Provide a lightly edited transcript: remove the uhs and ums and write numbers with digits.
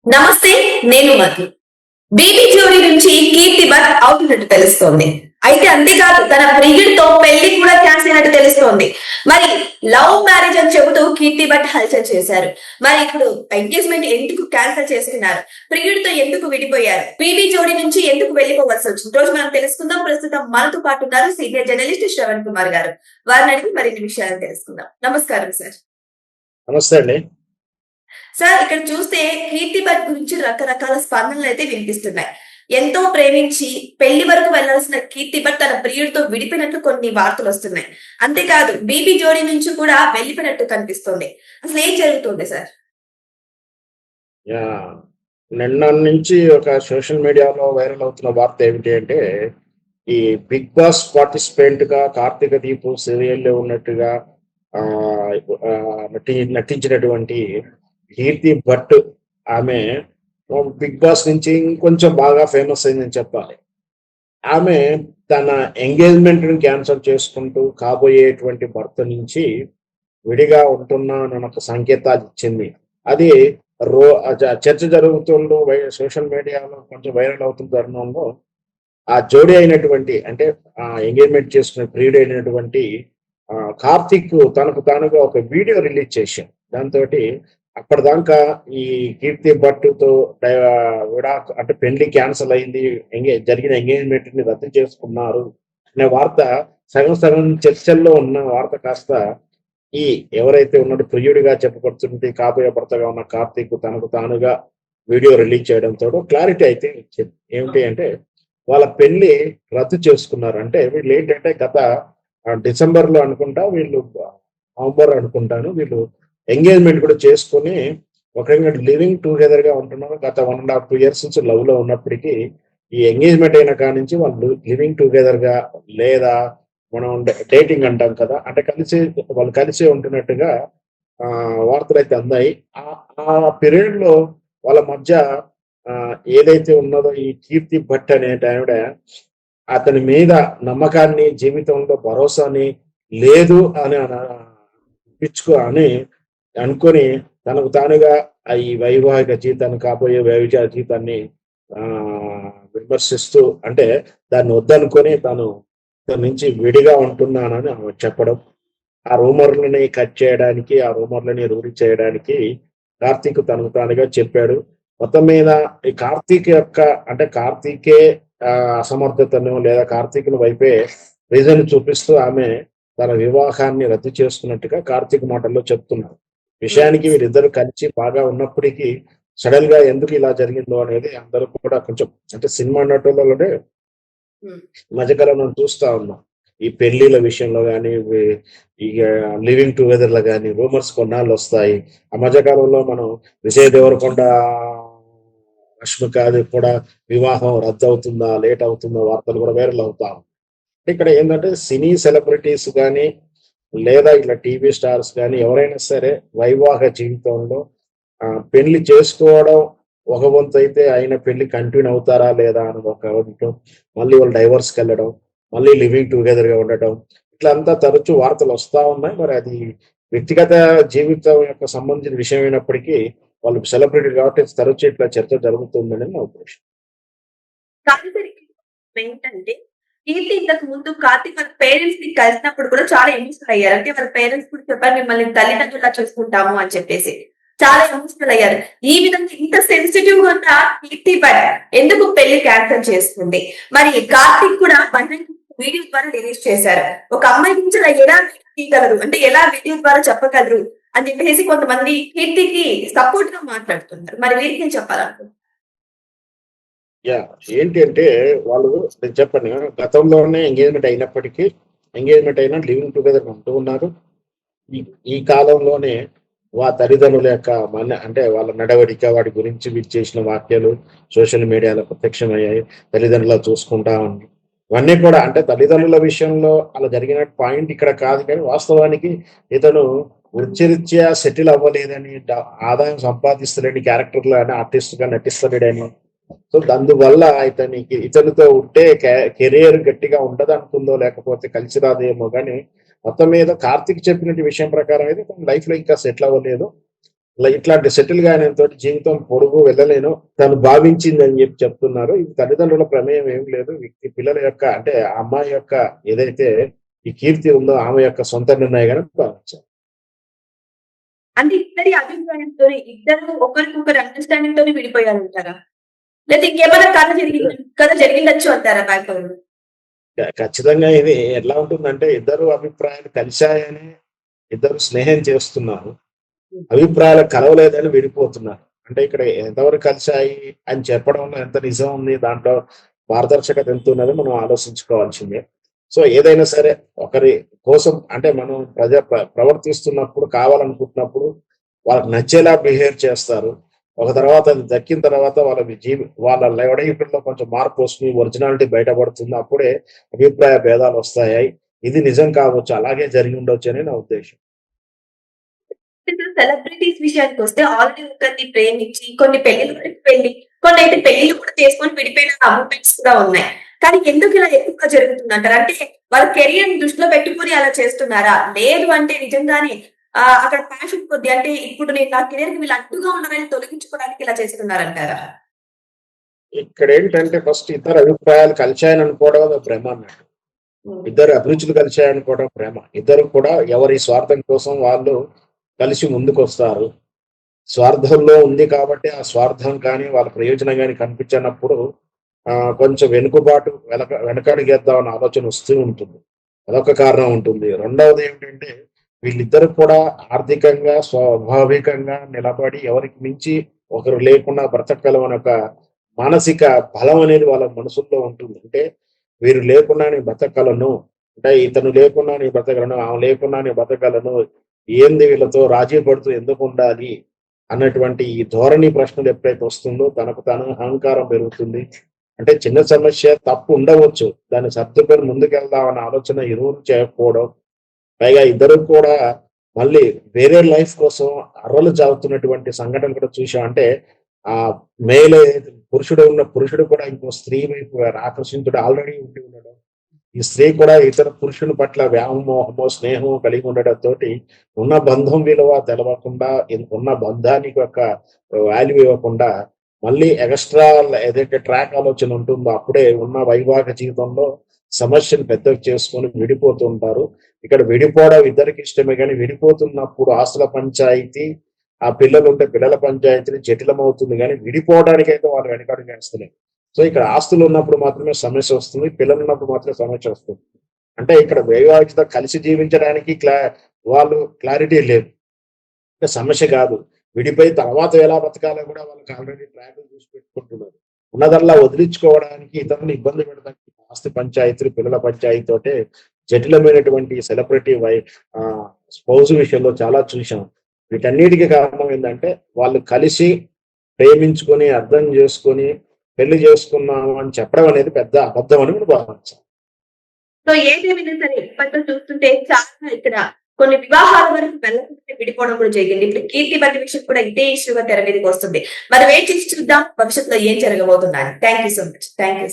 నమస్తే. నేను మధు. బీబీ జోడి నుంచి కీర్తి భట్ అవుతున్నట్టు తెలుస్తోంది. అయితే అంతేకాదు తన ప్రియుడితో పెళ్లి కూడా క్యాన్సిల్ అయినట్టు తెలుస్తోంది. మరి లవ్ మ్యారేజ్ అని చెబుతూ కీర్తి భట్ హల్చల్ చేశారు. మరి ఇప్పుడు ఎంగేజ్మెంట్ ఎందుకు క్యాన్సిల్ చేసుకున్నారు? ప్రియుడితో ఎందుకు విడిపోయారు? బీబీ జోడి నుంచి ఎందుకు వెళ్లిపోవాల్సి వచ్చింది? రోజు మనం తెలుసుకుందాం. ప్రస్తుతం మనతో పాటు ఉన్నారు సీనియర్ జర్నలిస్ట్ శ్రవణ్ కుమార్ గారు. వారిని అడిగి మరిన్ని విషయాలు తెలుసుకుందాం. నమస్కారం సార్. నమస్తే అండి. సార్ ఇక్కడ చూస్తే కీర్తి భట్ గురించి రకరకాల స్పందనలు అయితే వినిపిస్తున్నాయి. ఎంతో ప్రేమించి పెళ్లి వరకు వెళ్లాల్సిన కీర్తి భట్ తన ప్రియుడితో విడిపోయినట్లు కొన్ని వార్తలు వస్తున్నాయి. అంతేకాదు బీబీ జోడీ నుంచి కూడా వెళ్లిపోయినట్టు కనిపిస్తుంది. అసలు ఏం జరుగుతుంది సార్? నిన్న నుంచి ఒక సోషల్ మీడియాలో వైరల్ అవుతున్న వార్త ఏమిటి అంటే, ఈ బిగ్ బాస్ పార్టిసిపెంట్ గా కార్తీక దీపు సీరియల్లో ఉన్నట్టుగా నటించినటువంటి కీర్తి భట్ ఆమె బిగ్ బాస్ నుంచి ఇంకొంచెం బాగా ఫేమస్ అయిందని చెప్పాలి. ఆమె తన ఎంగేజ్మెంట్ ని క్యాన్సిల్ చేసుకుంటూ కాబోయేటువంటి భర్త నుంచి విడిగా ఉంటున్నానన్న ఒక సంకేతాలు ఇచ్చింది. అది చర్చ జరుగుతుండో సోషల్ మీడియాలో కొంచెం వైరల్ అవుతున్న తరుణంలో ఆ జోడీ అయినటువంటి అంటే ఆ ఎంగేజ్మెంట్ చేసుకునే ప్రియుడు అయినటువంటి కార్తీక్ తనకు తానుగా ఒక వీడియో రిలీజ్ చేశాడు. దాంతో అప్పటిదాకా ఈ కీర్తి భట్టుతో అంటే పెళ్లి క్యాన్సిల్ అయింది, జరిగిన ఎంగేజ్మెంట్ ని రద్దు చేసుకున్నారు అనే వార్త సగం సగం చర్చల్లో ఉన్న వార్త కాస్త ఈ ఎవరైతే ఉన్నాడో ప్రియుడిగా చెప్పబడుతుంది కాబోయే భర్తగా ఉన్న కార్తీక్ తనకు తానుగా వీడియో రిలీజ్ చేయడంతో క్లారిటీ అయితే వచ్చింది. ఏమిటి అంటే వాళ్ళ పెళ్లి రద్దు చేసుకున్నారు. అంటే వీళ్ళు ఏంటంటే గత డిసెంబర్ లో అనుకుంటా వీళ్ళు నవంబర్ అనుకుంటాను వీళ్ళు ఎంగేజ్మెంట్ కూడా చేసుకుని ఒకరిగా లివింగ్ టుగెదర్ గా ఉంటున్నారు. గత 1.5 years నుంచి లవ్ లో ఉన్నప్పటికీ ఈ ఎంగేజ్మెంట్ అయిన కాడి నుంచి వాళ్ళు లివింగ్ టుగెదర్ గా లేదా మనం డేటింగ్ అంటాం కదా, అంటే వాళ్ళు కలిసి ఉంటున్నట్టుగా వార్తలు అయితే అందాయి. ఆ పీరియడ్ లో వాళ్ళ మధ్య ఏదైతే ఉన్నదో ఈ కీర్తి భట్ అనే ఆవిడ అతని మీద నమ్మకాన్ని, జీవితంలో భరోసాని లేదు అని అని అనుకొని తనకు తానుగా ఈ వైవాహిక జీవితాన్ని కాబోయే వైవిధ్య జీవితాన్ని విమర్శిస్తూ అంటే దాన్ని వద్దనుకొని తను నుంచి విడిగా ఉంటున్నానని చెప్పడం, ఆ రూమర్లని కట్ చేయడానికి, ఆ రూమర్లని రూఢి చేయడానికి కార్తీక్ తనకు తానుగా చెప్పాడు. మొత్తం మీద ఈ కార్తీక్ యొక్క అంటే కార్తీకే అసమర్థతను లేదా కార్తీక్ వైపే రీజన్ చూపిస్తూ ఆమె తన వివాహాన్ని రద్దు చేసుకున్నట్టుగా కార్తీక్ మాటల్లో చెప్తున్నారు. విషయానికి వీరిద్దరు కలిసి బాగా ఉన్నప్పటికీ సడన్ గా ఎందుకు ఇలా జరిగిందో అనేది అందరూ కూడా కొంచెం అంటే సినిమా నటులలోనే మధ్యకాలంలో చూస్తా ఉన్నాం. ఈ పెళ్లిళ్ళ విషయంలో కానీ ఇక లివింగ్ టుగెదర్ లో కానీ రూమర్స్ కొన్నాళ్ళు వస్తాయి. ఆ మధ్యకాలంలో మనం విజయ్ దేవరకొండ రష్మిక కూడా వివాహం రద్దు అవుతుందా, లేట్ అవుతుందా వార్తలు కూడా వైరల్ అవుతాం. ఇక్కడ ఏంటంటే సినీ సెలబ్రిటీస్ కానీ లేదా ఇట్లా టీవీ స్టార్స్ కానీ ఎవరైనా సరే వైవాహ జీవితంలో పెళ్లి చేసుకోవడం ఒక వంతు అయితే అయిన పెళ్లి కంటిన్యూ అవుతారా లేదా అని ఒక వంతు, మళ్ళీ వాళ్ళు డైవర్స్కి వెళ్ళడం, మళ్ళీ లివింగ్ టుగెదర్ గా ఉండటం, ఇట్లా అంతా తరచూ వార్తలు వస్తా ఉన్నాయి. మరి అది వ్యక్తిగత జీవితం యొక్క సంబంధించిన విషయం అయినప్పటికీ వాళ్ళు సెలబ్రిటీ కాబట్టి తరచూ ఇట్లా చర్చ జరుగుతుందని నా ఉద్దేశం. ఏంటంటే కీర్తి ఇంతకు ముందు కార్తీక్ వాళ్ళ పేరెంట్స్ ని కలిసినప్పుడు కూడా చాలా ఎమోషనల్ అయ్యారు. అంటే వాళ్ళ పేరెంట్స్ కూడా చెప్పారు మిమ్మల్ని తల్లిదండ్రులా చూసుకుంటాము అని చెప్పేసి చాలా ఎమోషనల్ అయ్యారు. ఈ విధంగా ఇంత సెన్సిటివ్ గా ఉన్న కీర్తి భట్ ఎందుకు పెళ్లి క్యాన్సిల్ చేస్తుంది? మరి కార్తీక్ కూడా వీడియో ద్వారా రిలీజ్ చేశారు. ఒక అమ్మాయి గురించి అలా ఎలా తీయగలరు, అంటే ఎలా వీడియో ద్వారా చెప్పగలరు అని చెప్పేసి కొంతమంది కీర్తికి సపోర్ట్ గా మాట్లాడుతున్నారు. మరి వీరికి ఏం చెప్పాలనుకుంటున్నారు? ఏంటి అంటే వాళ్ళు నేను చెప్పాను గతంలోనే ఎంగేజ్మెంట్ అయినప్పటికీ ఎంగేజ్మెంట్ అయినా లివింగ్ టుగెదర్ ఉంటూ ఉన్నారు. ఈ కాలంలోనే తల్లిదండ్రుల యొక్క అంటే వాళ్ళ నడవడిక వాటి గురించి వీళ్ళు చేసిన వ్యాఖ్యలు సోషల్ మీడియాలో ప్రత్యక్షమయ్యాయి. తల్లిదండ్రులు చూసుకుంటా ఉంది ఇవన్నీ కూడా అంటే తల్లిదండ్రుల విషయంలో అలా జరిగిన పాయింట్ ఇక్కడ కాదు, కానీ వాస్తవానికి ఇతను వృత్తిరీత్యా సెటిల్ అవ్వలేదని, ఆదాయం సంపాదిస్తలేని క్యారెక్టర్లు అని ఆర్టిస్ట్ గా నటిస్తలేడేమో. సో అందువల్ల ఇతనితో ఉంటే కెరియర్ గట్టిగా ఉండదు అనుకుందో లేకపోతే కలిసి రాదేమో కానీ మొత్తం మీద కార్తీక్ చెప్పినట్టు విషయం ప్రకారం అయితే తన లైఫ్ లో ఇంకా సెటిల్ అవ్వలేదు. ఇట్లాంటి సెటిల్ గా తోటి జీవితం పొడుగు వెళ్ళలేను తను భావించింది అని చెప్పి చెప్తున్నారు. ఇది తల్లిదండ్రుల ప్రమేయం ఏం లేదు. వ్యక్తి పిల్లల యొక్క అంటే ఆ అమ్మాయి యొక్క ఏదైతే ఈ కీర్తి ఉందో ఆమె యొక్క సొంత నిర్ణయంగానే భావించాలి. అంటే ఇద్దరి అభిప్రాయంతో ఇద్దరు ఒకరికొకరు అండర్‌స్టాండింగ్ తోని విడిపోయారంటారా? లేతే ఇంకేమైనా కథ జరిగిండొచ్చు అంటారా బ్యాక్‌గ్రౌండ్‌లో? ఖచ్చితంగా ఇది ఎట్లా ఉంటుందంటే ఇద్దరు అభిప్రాయాలు కలిశాయని ఇద్దరు స్నేహం చేస్తున్నారు. అభిప్రాయాలు కలవలేదని విడిపోతున్నారు. అంటే ఇక్కడ ఎంతవరకు కలిశాయి అని చెప్పడంలో ఎంత నిజం ఉంది, దాంట్లో పారదర్శకత ఎంత ఉన్నదో మనం ఆలోచించుకోవాల్సిందే. సో ఏదైనా సరే ఒకరి కోసం అంటే మనం ప్రవర్తిస్తున్నప్పుడు కావాలనుకుంటున్నప్పుడు వాళ్ళకి నచ్చేలా బిహేవ్ చేస్తారు. ఒక తర్వాత అది దక్కిన తర్వాత వాళ్ళ లైఫ్‌లో కొంచెం మార్పు వస్తుంది. ఒరిజినాలిటీ బయటపడుతుంది. అప్పుడే అభిప్రాయ భేదాలు వస్తాయి. ఇది నిజం కావచ్చు. అలాగే జరిగి ఉండొచ్చు అని నా ఉద్దేశ్యం. ఇప్పుడు సెలబ్రిటీస్ విషయానికొస్తే ఆల్రెడీ ఒకరిని ప్రేమించి కొన్ని పెళ్లిళ్ళ వరకు కొన్నైతే పెళ్లిళ్ళు కూడా చేసుకొని విడిపోయిన మూమెంట్స్ కూడా ఉన్నాయి. కానీ ఎందుకు ఇలా ఎక్కువగా జరుగుతుందంటారు? అంటే వాళ్ళ కెరియర్‌ని దృష్టిలో పెట్టుకొని అలా చేస్తున్నారా? లేదు అంటే నిజంగానే అక్కడ ప్యాషన్ కొద్దీ అంటే ఇప్పుడు నేను నా కెరియర్‌కి వీళ్ళు అడ్డుగా ఉన్నారని తొలగించుకోవడానికి ఇలా చేస్తున్నారంటారా? ఇక్కడేంటంటే ఫస్ట్ ఇద్దరు అభిప్రాయాలు కలిశాయని అనుకోవడం అది భ్రమ అన్నట్టు. హ్మ్. ఇద్దరు అభిరుచులు కలిశాయనుకోవడం భ్రమ. ఇద్దరు కూడా ఎవరి స్వార్థం కోసం వాళ్ళు కలిసి ముందుకొస్తారు. స్వార్థంలో ఉంది కాబట్టి ఆ స్వార్థం కానీ, వాళ్ళ ప్రయోజనం గాని కనిపించనప్పుడు కొంచెం వెనకడుగేద్దామన్న ఆలోచన వస్తూ ఉంటుంది. అదొక కారణం ఉంటుంది. రెండవది ఏంటంటే వీళ్ళిద్దరు కూడా ఆర్థికంగా, స్వాభావికంగా నిలబడి ఎవరికి మించి ఒకరు లేకుండా బ్రతకగలం అనే ఒక మానసిక బలం అనేది వాళ్ళ మనసుల్లో ఉంటుంది. అంటే వీరు లేకుండా నేను బ్రతకగలను. అంటే ఇతను లేకుండా నేను బ్రతకగలను. ఆమె లేకుండా నేను బ్రతకగలను. ఏంది వీళ్ళతో రాజీ పడుతూ ఎందుకుండాలి అన్నటువంటి ఈ ధోరణి ప్రశ్నలు ఎప్పుడైతే వస్తుందో తనకు తాను అహంకారం పెరుగుతుంది. అంటే చిన్న సమస్య తప్పు ఉండవచ్చు. దాన్ని సర్దుకొని ముందుకెళ్దామన్న ఆలోచన ఇరువురు చేయకపోవడం. పైగా ఇద్దరు కూడా మళ్ళీ వేరే లైఫ్ కోసం అర్రలు చావుతున్నటువంటి సంఘటనలు కూడా చూసాం. అంటే ఆ మేల్ పురుషుడు కూడా ఇంకో స్త్రీ వైపు ఆకర్షితుడు ఆల్రెడీ ఉండి ఉండడం. ఈ స్త్రీ కూడా ఇతర పురుషుని పట్ల వ్యామోహమో, స్నేహమో కలిగి ఉండడంతోటి ఉన్న బంధం విలువ తెలవకుండా, ఉన్న బంధానికి ఒక వాల్యూ ఇవ్వకుండా మళ్ళీ ఎక్స్‌ట్రా ఏదైతే ట్రాక్ ఆలోచన ఉంటుందో అప్పుడే ఉన్న వైవాహిక జీవితంలో సమస్యను పెద్దవి చేసుకొని విడిపోతూ ఉంటారు. ఇక్కడ విడిపోవడం ఇద్దరికి ఇష్టమే గానీ విడిపోతున్నప్పుడు ఆస్తుల పంచాయితీ, ఆ పిల్లలుంటే పిల్లల పంచాయతీ జటిలమవుతుంది గానీ విడిపోవడానికైతే వాళ్ళు వెనకడుగేస్తలేరు. సో ఇక్కడ ఆస్తులు ఉన్నప్పుడు మాత్రమే సమస్య వస్తుంది. పిల్లలు ఉన్నప్పుడు మాత్రమే సమస్య వస్తుంది. అంటే ఇక్కడ వైవాహికత కలిసి జీవించడానికి వాళ్ళు క్లారిటీ లేదు. అంటే సమస్య కాదు. విడిపోయి తర్వాత ఎలా బతకాలో కూడా వాళ్ళకి ఆల్రెడీ ట్రాకులు చూసి పెట్టుకుంటున్నారు. ఉన్నదల్లా వదిలించుకోవడానికి ఇతరులను ఇబ్బంది పెడతానికి ఆస్తి పంచాయతీలు, పిల్లల పంచాయతీతోటే జటిలమైనటువంటి సెలబ్రిటీ స్పౌస్ విషయంలో చాలా చూశాం. వీటన్నిటికి కారణం ఏంటంటే వాళ్ళు కలిసి ప్రేమించుకొని, అర్థం చేసుకొని పెళ్లి చేసుకున్నాము అని చెప్పడం అనేది పెద్ద అబద్ధం అని మనం భావించాలి. సో ఏదేమైనా సరే ఇప్పట్లో చూస్తుంటే చాలా ఇక్కడ కొన్ని వివాహాల వరకు వెళ్ళకుండా విడిపోవడం కూడా జరిగింది. ఇప్పుడు కీర్తి బట్టి విషయం కూడా ఇదే ఇష్యూగా తెర మీదకి వస్తుంది. మరి వెయిట్ చేసి చూద్దాం భవిష్యత్తులో ఏం జరగబోతుందని. Thank you so much. Thank you.